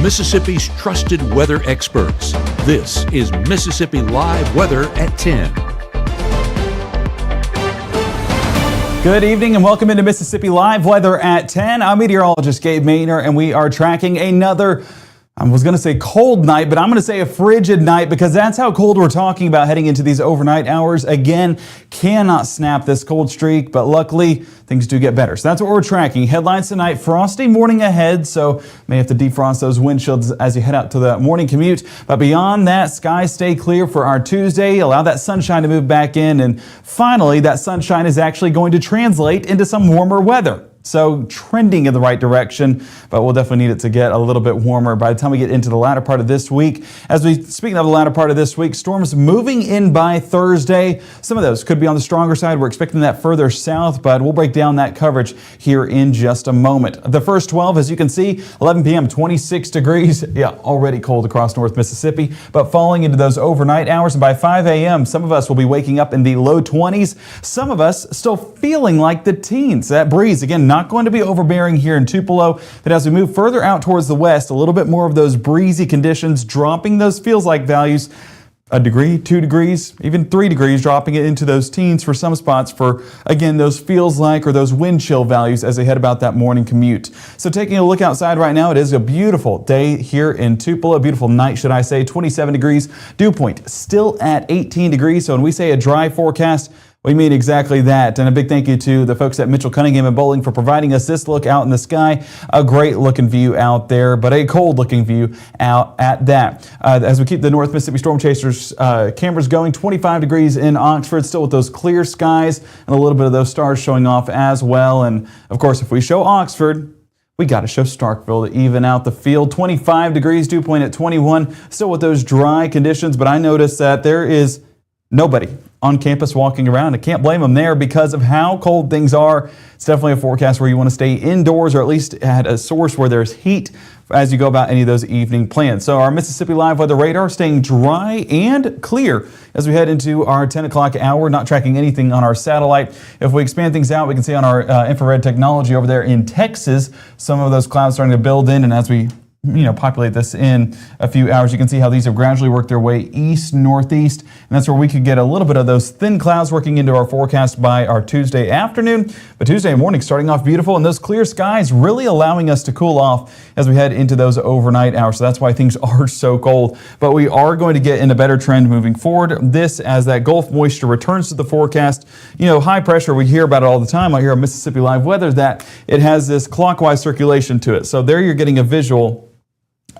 Mississippi's trusted weather experts. This is Mississippi Live Weather at 10. Good evening and welcome into Mississippi Live Weather at 10. I'm meteorologist Gabe and we are tracking another, I was going to say cold night, but I'm going to say a frigid night because that's how cold we're talking about heading into these overnight hours. Again, cannot snap this cold streak, but luckily things do get better. So that's what we're tracking. Headlines tonight, frosty morning ahead, so may have to defrost those windshields as you head out to the morning commute. But beyond that, skies stay clear for our Tuesday. Allow that sunshine to move back in. And finally, that sunshine is actually going to translate into some warmer weather. So trending in the right direction, but we'll definitely need it to get a little bit warmer by the time we get into the latter part of this week. Speaking of the latter part of this week, storms moving in by Thursday. Some of those could be on the stronger side. We're expecting that further south, but we'll break down that coverage here in just a moment. The first 12, as you can see, 11 p.m., 26 degrees. Yeah, already cold across North Mississippi, but falling into those overnight hours. And by 5 a.m., some of us will be waking up in the low 20s. Some of us still feeling like the teens. That breeze, again, not going to be overbearing here in Tupelo, but as we move further out towards the west, a little bit more of those breezy conditions, dropping those feels like values, a degree, 2 degrees, even 3 degrees, dropping it into those teens for some spots for, again, those feels like or those wind chill values as they head about that morning commute. So taking a look outside right now, it is a beautiful day here in Tupelo, a beautiful night, should I say, 27 degrees, dew point still at 18 degrees. So when we say a dry forecast, we mean exactly that. And a big thank you to the folks at Mitchell Cunningham and Bowling for providing us this look out in the sky. A great looking view out there, but a cold looking view out at that. As we keep the North Mississippi Storm Chasers cameras going, 25 degrees in Oxford, still with those clear skies and a little bit of those stars showing off as well. And of course, if we show Oxford, we got to show Starkville to even out the field. 25 degrees, dew point at 21, still with those dry conditions. But I noticed that there is nobody on campus walking around. I can't blame them there because of how cold things are. It's definitely a forecast where you want to stay indoors or at least at a source where there's heat as you go about any of those evening plans. So our Mississippi Live Weather radar staying dry and clear as we head into our 10 o'clock hour, not tracking anything on our satellite. If we expand things out, we can see on our infrared technology over there in Texas, some of those clouds starting to build in, and as we populate this in a few hours, you can see how these have gradually worked their way east, northeast, and that's where we could get a little bit of those thin clouds working into our forecast by our Tuesday afternoon. But Tuesday morning starting off beautiful, and those clear skies really allowing us to cool off as we head into those overnight hours. So that's why things are so cold. But we are going to get in a better trend moving forward. This as that Gulf moisture returns to the forecast. High pressure, we hear about it all the time. I hear on Mississippi Live Weather that it has this clockwise circulation to it. So there you're getting a visual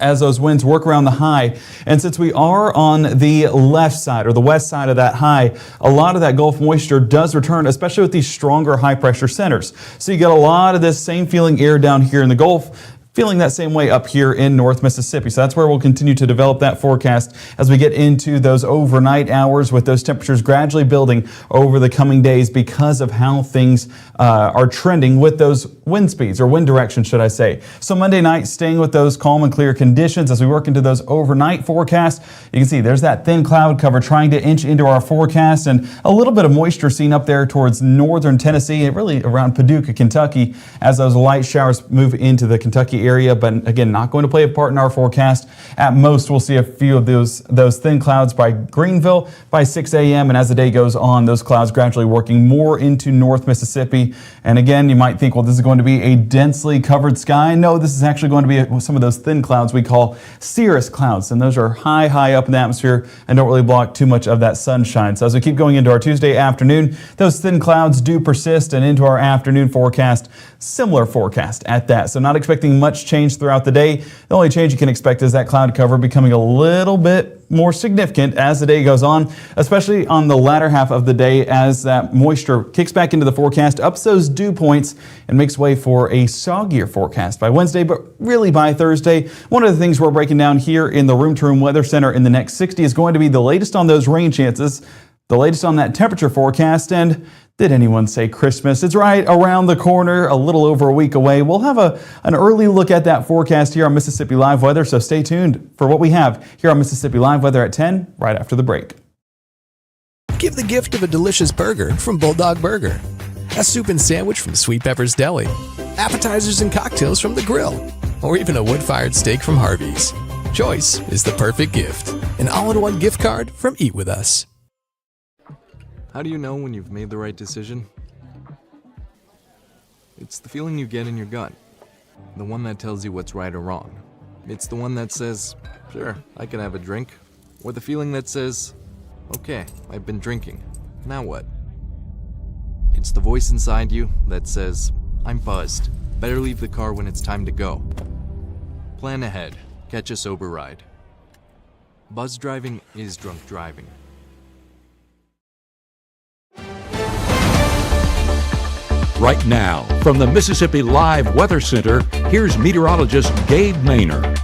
as those winds work around the high. And since we are on the left side or the west side of that high, a lot of that Gulf moisture does return, especially with these stronger high pressure centers. So you get a lot of this same feeling air down here in the Gulf, feeling that same way up here in North Mississippi. So that's where we'll continue to develop that forecast as we get into those overnight hours with those temperatures gradually building over the coming days because of how things are trending with those wind speeds or wind direction, should I say. So Monday night, staying with those calm and clear conditions as we work into those overnight forecasts. You can see there's that thin cloud cover trying to inch into our forecast and a little bit of moisture seen up there towards northern Tennessee and really around Paducah, Kentucky as those light showers move into the Kentucky area, but again, not going to play a part in our forecast. At most, we'll see a few of those thin clouds by Greenville by 6 a.m. And as the day goes on, those clouds gradually working more into North Mississippi. And again, you might think, well, this is going to be a densely covered sky. No, this is actually going to be some of those thin clouds we call cirrus clouds. And those are high up in the atmosphere and don't really block too much of that sunshine. So as we keep going into our Tuesday afternoon, those thin clouds do persist and into our afternoon forecast, similar forecast at that. So not expecting much change throughout the day. The only change you can expect is that cloud cover becoming a little bit more significant as the day goes on, especially on the latter half of the day as that moisture kicks back into the forecast, ups those dew points, and makes way for a soggier forecast by Wednesday, but really by Thursday. One of the things we're breaking down here in the Room to Room Weather Center in the next 60 is going to be the latest on those rain chances, the latest on that temperature forecast, and did anyone say Christmas? It's right around the corner, a little over a week away. We'll have an early look at that forecast here on Mississippi Live Weather, so stay tuned for what we have here on Mississippi Live Weather at 10, right after the break. Give the gift of a delicious burger from Bulldog Burger, a soup and sandwich from Sweet Pepper's Deli, appetizers and cocktails from The Grill, or even a wood-fired steak from Harvey's. Choice is the perfect gift. An all-in-one gift card from Eat With Us. How do you know when you've made the right decision? It's the feeling you get in your gut. The one that tells you what's right or wrong. It's the one that says, sure, I can have a drink. Or the feeling that says, okay, I've been drinking. Now what? It's the voice inside you that says, I'm buzzed. Better leave the car when it's time to go. Plan ahead. Catch a sober ride. Buzz driving is drunk driving. Right now, from the Mississippi Live Weather Center, here's meteorologist Gabe Maynor.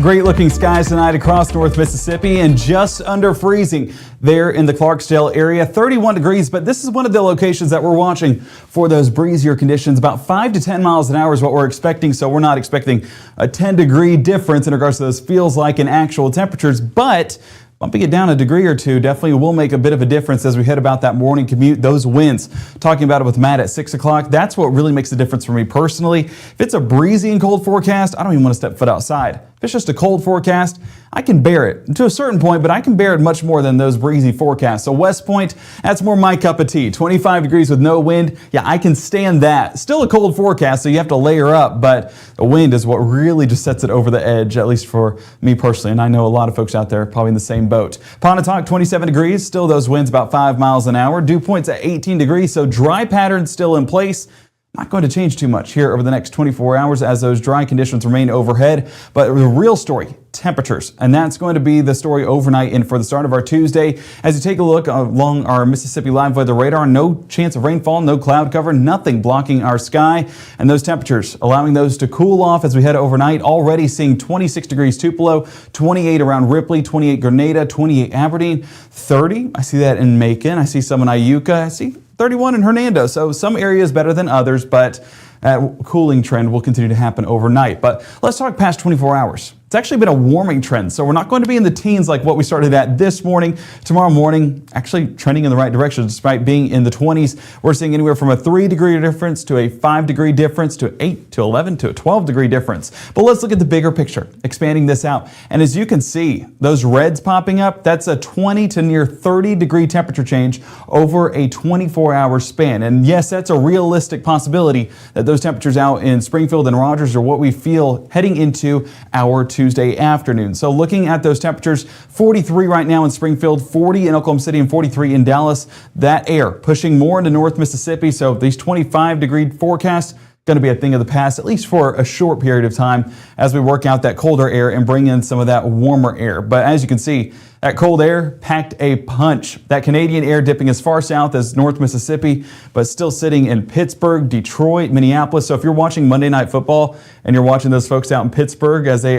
Great looking skies tonight across North Mississippi and just under freezing there in the Clarksdale area, 31 degrees, but this is one of the locations that we're watching for those breezier conditions. About 5 to 10 miles an hour is what we're expecting, so we're not expecting a 10-degree difference in regards to those feels like in actual temperatures, but bumping it down a degree or two definitely will make a bit of a difference as we head about that morning commute. Those winds, talking about it with Matt at 6 o'clock, that's what really makes a difference for me personally. If it's a breezy and cold forecast, I don't even want to step foot outside. If it's just a cold forecast, I can bear it to a certain point, but I can bear it much more than those breezy forecasts. So West Point, that's more my cup of tea. 25 degrees with no wind. Yeah, I can stand that. Still a cold forecast, so you have to layer up, but the wind is what really just sets it over the edge, at least for me personally. And I know a lot of folks out there probably in the same boat. Pontotoc, 27 degrees. Still those winds about 5 miles an hour. Dew point's at 18 degrees, so dry pattern still in place. Not going to change too much here over the next 24 hours as those dry conditions remain overhead. But the real story, temperatures. And that's going to be the story overnight and for the start of our Tuesday. As you take a look along our Mississippi Live Weather radar, no chance of rainfall, no cloud cover, nothing blocking our sky. And those temperatures, allowing those to cool off as we head overnight. Already seeing 26 degrees Tupelo, 28 around Ripley, 28 Grenada, 28 Aberdeen, 30. I see that in Macon. I see some in Iuka. I see 31 in Hernando, so some areas better than others, but that cooling trend will continue to happen overnight. But let's talk past 24 hours. It's actually been a warming trend, so we're not going to be in the teens like what we started at this morning. Tomorrow morning, actually trending in the right direction despite being in the 20s. We're seeing anywhere from a 3-degree difference to a 5-degree difference to 8 to 11 to a 12-degree difference. But let's look at the bigger picture, expanding this out. And as you can see, those reds popping up, that's a 20 to near 30-degree temperature change over a 24-hour span. And yes, that's a realistic possibility that those temperatures out in Springfield and Rogers are what we feel heading into our Tuesday afternoon. So looking at those temperatures, 43 right now in Springfield, 40 in Oklahoma City, and 43 in Dallas. That air pushing more into North Mississippi. So these 25-degree forecasts going to be a thing of the past, at least for a short period of time as we work out that colder air and bring in some of that warmer air. But as you can see, that cold air packed a punch. That Canadian air dipping as far south as North Mississippi, but still sitting in Pittsburgh, Detroit, Minneapolis. So if you're watching Monday Night Football and you're watching those folks out in Pittsburgh as they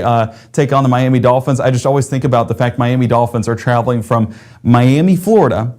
take on the Miami Dolphins, I just always think about the fact Miami Dolphins are traveling from Miami, Florida,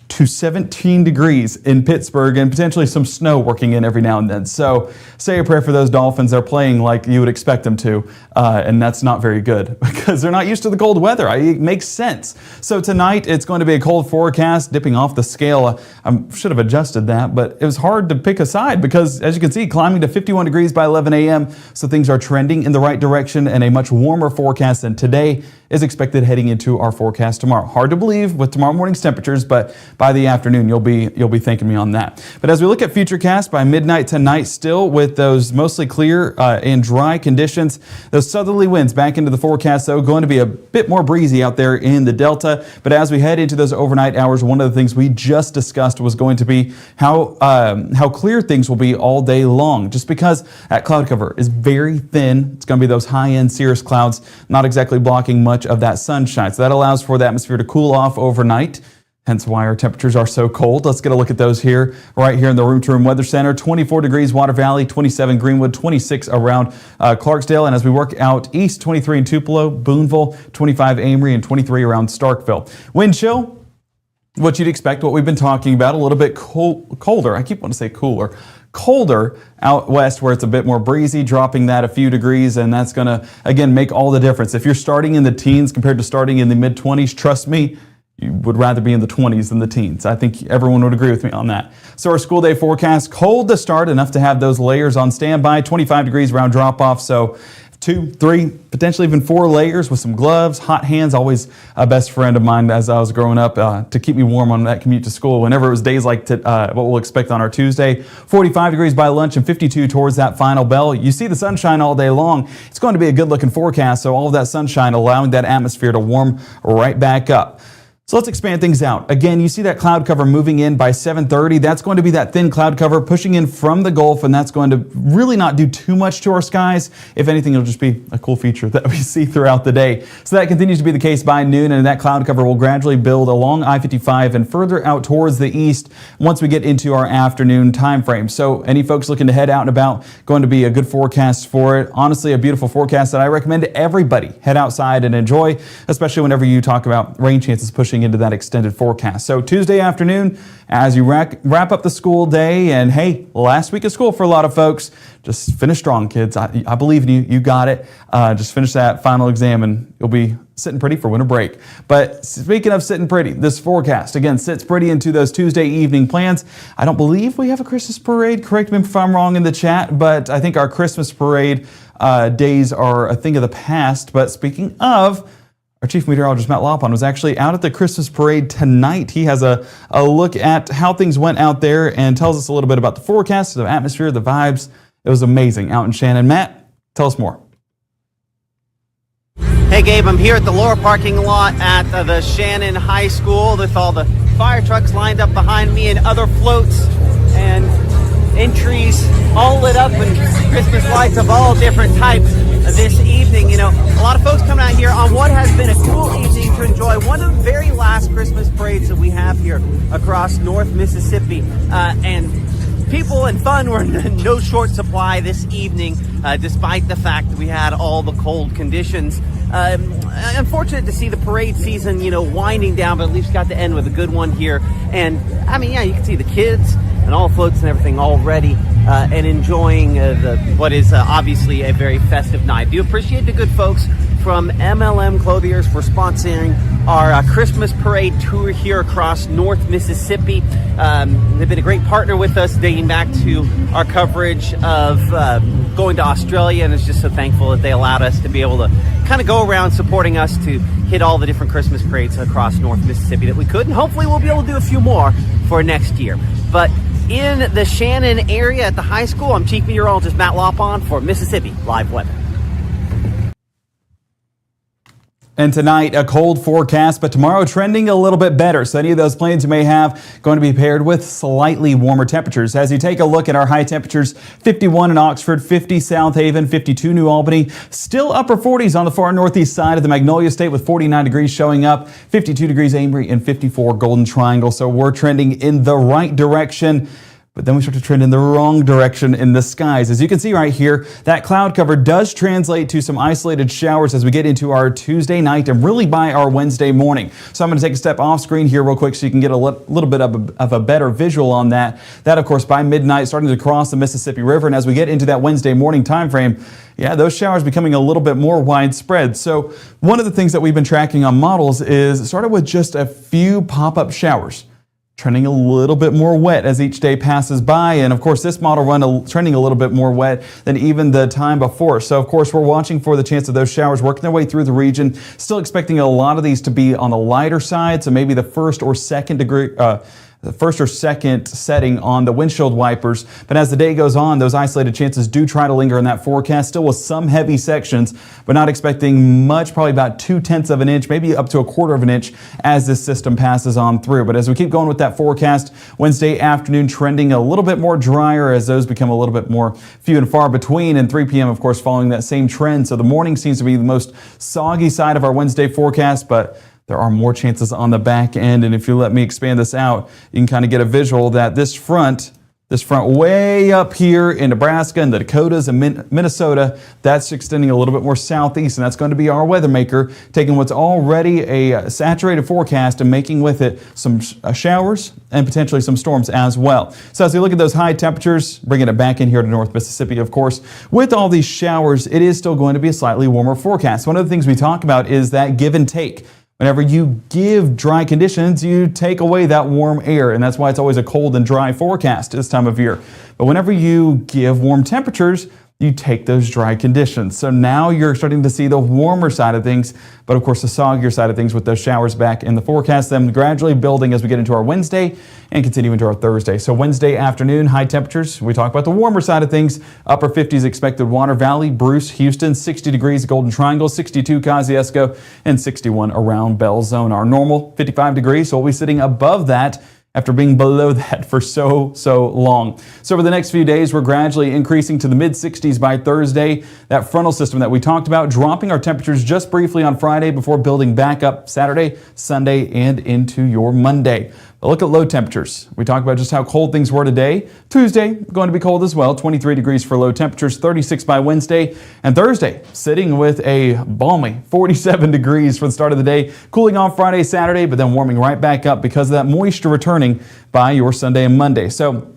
to 17 degrees in Pittsburgh and potentially some snow working in every now and then. So say a prayer for those Dolphins. They're playing like you would expect them to, and that's not very good because they're not used to the cold weather. It makes sense. So tonight it's going to be a cold forecast, dipping off the scale. I should have adjusted that, but it was hard to pick a side because, as you can see, climbing to 51 degrees by 11 a.m., so things are trending in the right direction, and a much warmer forecast than today is expected heading into our forecast tomorrow. Hard to believe with tomorrow morning's temperatures, but by the afternoon you'll be thanking me on that. But as we look at Futurecast by midnight tonight, still with those mostly clear and dry conditions, those southerly winds back into the forecast, though, going to be a bit more breezy out there in the Delta. But as we head into those overnight hours, one of the things we just discussed was going to be how clear things will be all day long, just because that cloud cover is very thin. It's going to be those high-end cirrus clouds, not exactly blocking much of that sunshine. So that allows for the atmosphere to cool off overnight, hence why our temperatures are so cold. Let's get a look at those here, right here in the Room to Room Weather Center. 24 degrees Water Valley, 27 Greenwood, 26 around Clarksdale. And as we work out east, 23 in Tupelo, Boonville, 25 Amory, and 23 around Starkville. Wind chill, what you'd expect, what we've been talking about, a little bit colder. I keep wanting to say cooler. Colder out west where it's a bit more breezy, dropping that a few degrees, and that's going to, again, make all the difference. If you're starting in the teens compared to starting in the mid-20s, trust me, you would rather be in the 20s than the teens. I think everyone would agree with me on that. So our school day forecast, cold to start, enough to have those layers on standby, 25 degrees around drop-off, so 2, 3, potentially even 4 layers with some gloves. Hot hands, always a best friend of mine as I was growing up to keep me warm on that commute to school. Whenever it was days like what we'll expect on our Tuesday, 45 degrees by lunch and 52 towards that final bell. You see the sunshine all day long. It's going to be a good looking forecast, so all of that sunshine allowing that atmosphere to warm right back up. So let's expand things out. Again, you see that cloud cover moving in by 7:30. That's going to be that thin cloud cover pushing in from the Gulf, and that's going to really not do too much to our skies. If anything, it'll just be a cool feature that we see throughout the day. So that continues to be the case by noon, and that cloud cover will gradually build along I-55 and further out towards the east once we get into our afternoon time frame. So any folks looking to head out and about, going to be a good forecast for it. Honestly, a beautiful forecast that I recommend everybody head outside and enjoy, especially whenever you talk about rain chances pushing into that extended forecast. So Tuesday afternoon, as you wrap up the school day, and hey, last week of school for a lot of folks, just finish strong, kids. I believe in you. You got it. Just finish that final exam and you'll be sitting pretty for winter break. But speaking of sitting pretty, this forecast, again, sits pretty into those Tuesday evening plans. I don't believe we have a Christmas parade. Correct me if I'm wrong in the chat, but I think our Christmas parade days are a thing of the past. But speaking of, our Chief Meteorologist, Matt Lopon, was actually out at the Christmas parade tonight. He has a look at how things went out there and tells us a little bit about the forecast, the atmosphere, the vibes. It was amazing out in Shannon. Matt, tell us more. Hey Gabe, I'm here at the lower parking lot at the Shannon High School with all the fire trucks lined up behind me and other floats and entries all lit up and Christmas lights of all different types this evening. You know, a lot of folks coming out here on what has been a cool evening to enjoy one of the very last Christmas parades that we have here across North Mississippi. And people and fun were in no short supply this evening, despite the fact that we had all the cold conditions. Unfortunate to see the parade season, winding down, but at least got to end with a good one here. And I mean, yeah, you can see the kids and all floats and everything already, and enjoying what is obviously a very festive night. Do appreciate the good folks from MLM Clothiers for sponsoring our Christmas parade tour here across North Mississippi. They've been a great partner with us dating back to our coverage of going to Australia, and it's just so thankful that they allowed us to be able to kind of go around supporting us to hit all the different Christmas parades across North Mississippi that we could, and hopefully we'll be able to do a few more for next year. But in the Shannon area at the high school, I'm Chief Meteorologist Matt Lopon for Mississippi Live Weather. And tonight, a cold forecast, but tomorrow trending a little bit better. So any of those plans you may have going to be paired with slightly warmer temperatures. As you take a look at our high temperatures, 51 in Oxford, 50 South Haven, 52 New Albany, still upper 40s on the far northeast side of the Magnolia State with 49 degrees showing up, 52 degrees Amory, and 54 Golden Triangle. So we're trending in the right direction. But then we start to trend in the wrong direction in the skies. As you can see right here, that cloud cover does translate to some isolated showers as we get into our Tuesday night and really by our Wednesday morning. So I'm going to take a step off screen here real quick so you can get a little bit of a better visual on that. That, of course, by midnight, starting to cross the Mississippi River. And as we get into that Wednesday morning time frame, yeah, those showers becoming a little bit more widespread. So one of the things that we've been tracking on models is it started with just a few pop-up showers, trending a little bit more wet as each day passes by. And of course, this model run trending a little bit more wet than even the time before. So of course, we're watching for the chance of those showers working their way through the region. Still expecting a lot of these to be on the lighter side. So maybe the first or second setting on the windshield wipers. But as the day goes on, those isolated chances do try to linger in that forecast, still with some heavy sections, but not expecting much, probably about 2/10 of an inch, maybe up to 1/4 of an inch as this system passes on through. But as we keep going with that forecast, Wednesday afternoon trending a little bit more drier as those become a little bit more few and far between, and 3 p.m. of course following that same trend. So the morning seems to be the most soggy side of our Wednesday forecast, but there are more chances on the back end. And if you let me expand this out, you can kind of get a visual that this front way up here in Nebraska and the Dakotas and Minnesota, that's extending a little bit more southeast. And that's going to be our weather maker, taking what's already a saturated forecast and making with it some showers and potentially some storms as well. So as we look at those high temperatures, bringing it back in here to North Mississippi, of course, with all these showers, it is still going to be a slightly warmer forecast. One of the things we talk about is that give and take. Whenever you give dry conditions, you take away that warm air, and that's why it's always a cold and dry forecast this time of year. But whenever you give warm temperatures, you take those dry conditions. So now you're starting to see the warmer side of things, but of course the soggier side of things with those showers back in the forecast, them gradually building as we get into our Wednesday and continue into our Thursday. So Wednesday afternoon, high temperatures. We talk about the warmer side of things. Upper 50s expected Water Valley, Bruce, Houston, 60 degrees Golden Triangle, 62 Kosciuszko, and 61 around Belzone. Our normal 55 degrees, so we'll be sitting above that after being below that for so long. So over the next few days, we're gradually increasing to the mid-60s by Thursday. That frontal system that we talked about, dropping our temperatures just briefly on Friday before building back up Saturday, Sunday, and into your Monday. But look at low temperatures. We talked about just how cold things were today. Tuesday, going to be cold as well, 23 degrees for low temperatures, 36 by Wednesday. And Thursday, sitting with a balmy 47 degrees for the start of the day, cooling off Friday, Saturday, but then warming right back up because of that moisture returning by your Sunday and Monday. So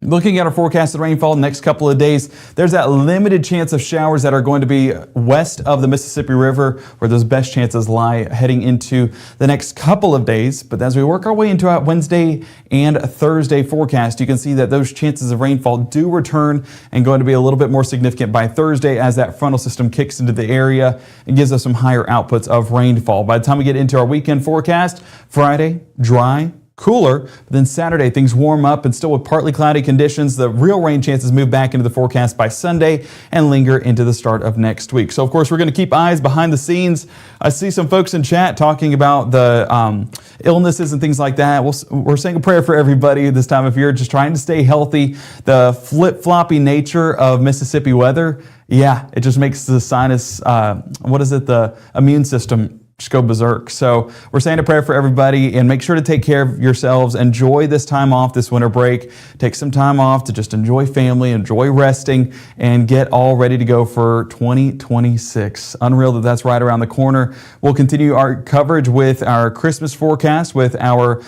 looking at our forecasted rainfall next couple of days, there's that limited chance of showers that are going to be west of the Mississippi River, where those best chances lie heading into the next couple of days. But as we work our way into our Wednesday and Thursday forecast, you can see that those chances of rainfall do return and going to be a little bit more significant by Thursday as that frontal system kicks into the area and gives us some higher outputs of rainfall. By the time we get into our weekend forecast, Friday, dry, cooler, but then Saturday things warm up and still with partly cloudy conditions. The real rain chances move back into the forecast by Sunday and linger into the start of next week. So of course we're going to keep eyes behind the scenes. I see some folks in chat talking about the illnesses and things like that. We're saying a prayer for everybody this time of year, just trying to stay healthy. The flip-floppy nature of Mississippi weather, yeah, it just makes the sinus, the immune system just go berserk. So we're saying a prayer for everybody and make sure to take care of yourselves. Enjoy this time off, this winter break. Take some time off to just enjoy family, enjoy resting, and get all ready to go for 2026. Unreal that that's right around the corner. We'll continue our coverage with our Christmas forecast, with our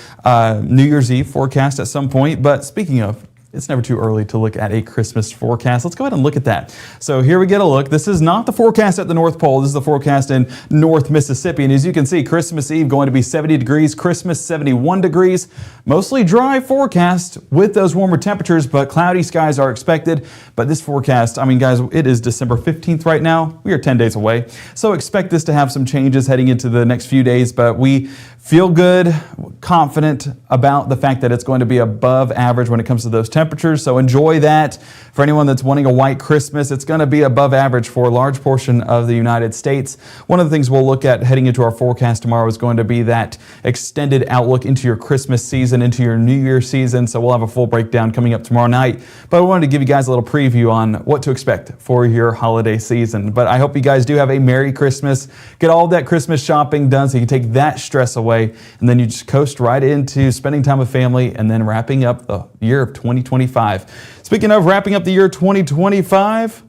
New Year's Eve forecast at some point. But speaking of, it's never too early to look at a Christmas forecast. Let's go ahead and look at that. So here we get a look. This is not the forecast at the North Pole. This is the forecast in North Mississippi. And as you can see, Christmas Eve going to be 70 degrees, Christmas 71 degrees. Mostly dry forecast with those warmer temperatures, but cloudy skies are expected. But this forecast, I mean, guys, it is December 15th right now. We are 10 days away. So expect this to have some changes heading into the next few days, but we feel good, confident about the fact that it's going to be above average when it comes to those temperatures. So enjoy that. For anyone that's wanting a white Christmas, it's going to be above average for a large portion of the United States. One of the things we'll look at heading into our forecast tomorrow is going to be that extended outlook into your Christmas season, into your New Year season. So we'll have a full breakdown coming up tomorrow night. But I wanted to give you guys a little preview on what to expect for your holiday season. But I hope you guys do have a Merry Christmas. Get all of that Christmas shopping done so you can take that stress away. And then you just coast right into spending time with family and then wrapping up the year of 2025. Speaking of wrapping up the year 2025,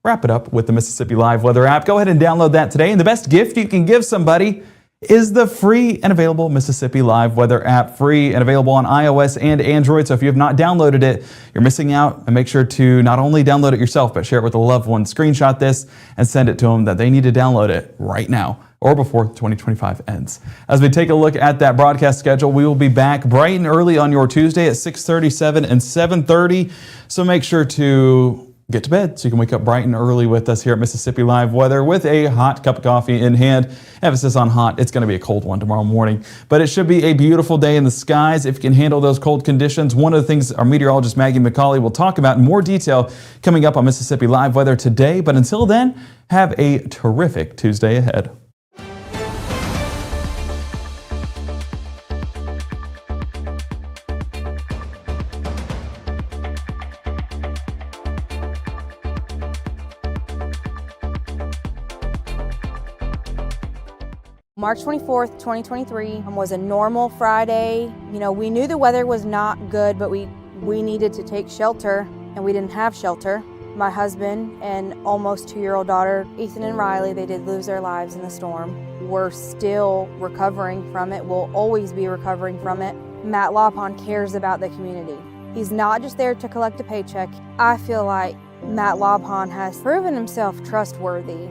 wrap it up with the Mississippi Live Weather app. Go ahead and download that today. And the best gift you can give somebody is the free and available Mississippi Live Weather app, free and available on iOS and Android. So if you have not downloaded it, you're missing out. And make sure to not only download it yourself, but share it with a loved one. Screenshot this and send it to them that they need to download it right now or before 2025 ends. As we take a look at that broadcast schedule, we will be back bright and early on your Tuesday at 6:37 and 7:30. So make sure to get to bed so you can wake up bright and early with us here at Mississippi Live Weather with a hot cup of coffee in hand. Emphasis on hot. It's going to be a cold one tomorrow morning, but it should be a beautiful day in the skies if you can handle those cold conditions. One of the things our meteorologist Maggie McCauley will talk about in more detail coming up on Mississippi Live Weather today. But until then, have a terrific Tuesday ahead. March 24th, 2023 was a normal Friday. You know, we knew the weather was not good, but we needed to take shelter, and we didn't have shelter. My husband and almost 2-year-old daughter, Ethan and Riley, they did lose their lives in the storm. We're still recovering from it. We'll always be recovering from it. Matt Lawpon cares about the community. He's not just there to collect a paycheck. I feel like Matt Lawpon has proven himself trustworthy